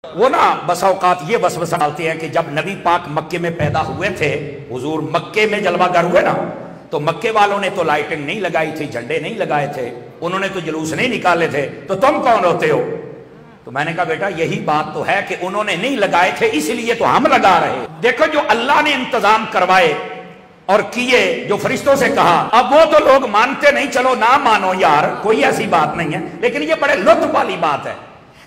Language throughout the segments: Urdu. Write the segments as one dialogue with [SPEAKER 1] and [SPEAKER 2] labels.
[SPEAKER 1] وہ نا بس اوقات یہ وسوسہ ڈالتے ہیں کہ جب نبی پاک مکے میں پیدا ہوئے تھے، حضور مکے میں جلوہ گر ہوئے نا، تو مکے والوں نے تو لائٹنگ نہیں لگائی تھی، جھنڈے نہیں لگائے تھے، انہوں نے تو جلوس نہیں نکالے تھے، تو تم کون ہوتے ہو؟ تو میں نے کہا بیٹا یہی بات تو ہے کہ انہوں نے نہیں لگائے تھے اس لیے تو ہم لگا رہے۔ دیکھو جو اللہ نے انتظام کروائے اور کیے، جو فرشتوں سے کہا، اب وہ تو لوگ مانتے نہیں، چلو نہ مانو یار، کوئی ایسی بات نہیں ہے، لیکن یہ بڑے لطف والی بات ہے۔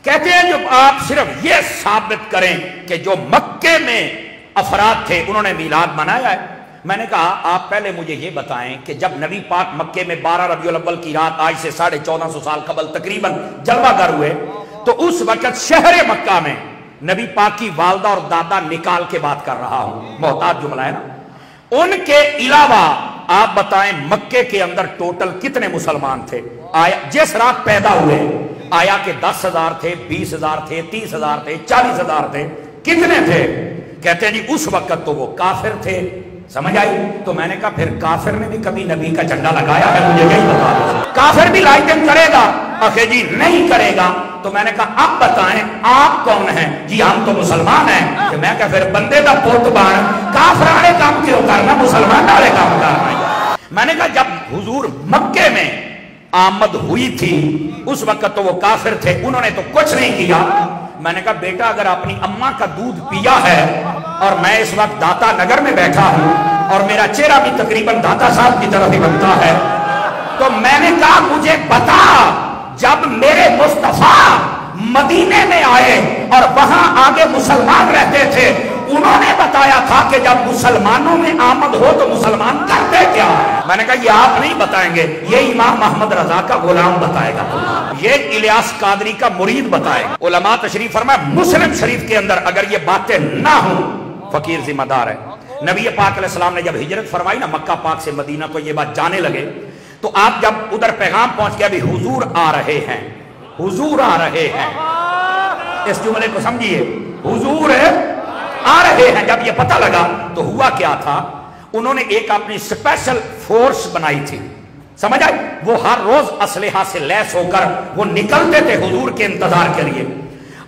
[SPEAKER 1] کہتے ہیں جو آپ صرف یہ ثابت کریں کہ جو مکے میں افراد تھے انہوں نے میلاد منایا ہے۔ میں نے کہا آپ پہلے مجھے یہ بتائیں کہ جب نبی پاک مکے میں 12 ربیع الاول کی رات آج سے 1450 سال قبل تقریباً جلوہ گر ہوئے، تو اس وقت شہر مکہ میں نبی پاک کی والدہ اور دادا نکال کے بات کر رہا ہوں، محتاط جملہ ہے نا، ان کے علاوہ آپ بتائیں مکے کے اندر ٹوٹل کتنے مسلمان تھے؟ آیا جس رات پیدا ہوئے آیا کہ 10,000 تھے، 20,000 تھے، 30,000 تھے، 40,000 تھے، کتنے تھے؟ کہتے ہیں جی اس وقت تو وہ کافر تھے۔ سمجھ آئی؟ تو میں نے کہا پھر کافر نے بھی کبھی نبی کا جھنڈا لگایا ہے؟ مجھے یہی بتا دو۔ کافر بھی لائٹنگ کرے گا؟ آخر جی نہیں کرے گا۔ تو میں نے کہا اب بتائیں آپ کون ہیں؟ جی ہم تو مسلمان ہیں۔ کہ میں کہا پھر بندے دا پوت بان کافرانے کام کیوں کرنا، مسلمان والے کام کرنا۔ میں نے کہا جب حضور مکے میں آمد ہوئی تھی اس وقت تو وہ کافر تھے، انہوں نے تو کچھ نہیں کیا۔ میں نے کہا بیٹا اگر اپنی اماں کا دودھ پیا ہے اور میں اس وقت داتا نگر میں بیٹھا ہوں اور میرا چہرہ بھی تقریباً داتا صاحب کی طرف ہی بنتا ہے، تو میں نے کہا مجھے بتا جب میرے مصطفیٰ مدینے میں آئے اور وہاں آگے مسلمان رہتے تھے، انہوں نے بتایا تھا کہ جب مسلمانوں میں آمد ہو تو مسلمان کرتے کیا؟ میں نے کہا یہ آپ نہیں بتائیں گے، یہ امام محمد رضا کا غلام بتائے گا، یہ الیاس قادری کا مرید بتائے گا۔ علماء تشریف فرمائے مسلم شریف کے اندر اگر یہ باتیں نہ ہوں، فقیر ذمہ دار ہے۔ نبی پاک علیہ السلام نے جب ہجرت فرمائی نا مکہ پاک سے مدینہ، تو یہ بات جانے لگے، تو آپ جب ادھر پیغام پہنچ گیا بھی حضور آ رہے ہیں، حضور آ رہے ہیں، اس جملے کو سمجھیے، حضور آ رہے ہیں، جب یہ پتہ لگا تو ہوا کیا تھا، انہوں نے ایک اپنی اسپیشل فورس بنائی تھی، سمجھ آئی؟ وہ ہر روز اسلحہ سے لیس ہو کر وہ نکلتے تھے حضور کے انتظار کے لیے،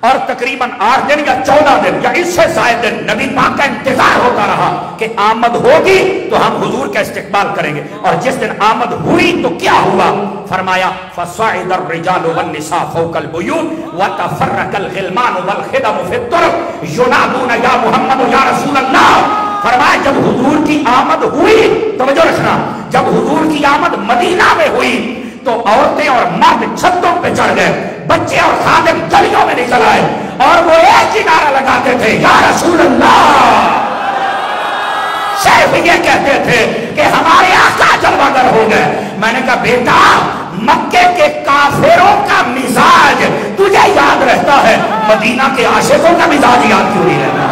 [SPEAKER 1] اور تقریباً 8 دن یا 14 دن یا اس سے زائد دن نبی پاک کا انتظار ہوتا رہا کہ آمد ہوگی تو ہم حضور کا استقبال کریں گے۔ اور جس دن آمد ہوئی تو کیا ہوا؟ فرمایا فَصَعِدَ الرِّجَالُ وَالنِّسَاءُ فَوْقَ الْبُيُوتِ وَتَفَرَّقَ الْغِلْمَانُ وَالْخِدَمُ فِي الطُّرُقِ يُنَادُونَ يَا مُحَمَّدُ يَا رَسُولَ اللَّهِ۔ فرمایا جب حضور کی آمد ہوئی، توجہ رکھنا، جب حضور کی آمد مدینہ میں ہوئی تو عورتیں اور مرد چھتوں پہ چڑھ گئے، بچے اور خادم گلیوں میں نکل آئے، اور وہ ایک ہی نعرہ لگاتے تھے یا رسول اللہ، صرف یہ کہتے تھے کہ ہمارے آقا جلوہ گر ہو گئے۔ میں نے کہا بیٹا مکے کے کافروں کا مزاج تجھے یاد رہتا ہے، مدینہ کے عاشقوں کا مزاج یاد کیوں نہیں رہتا؟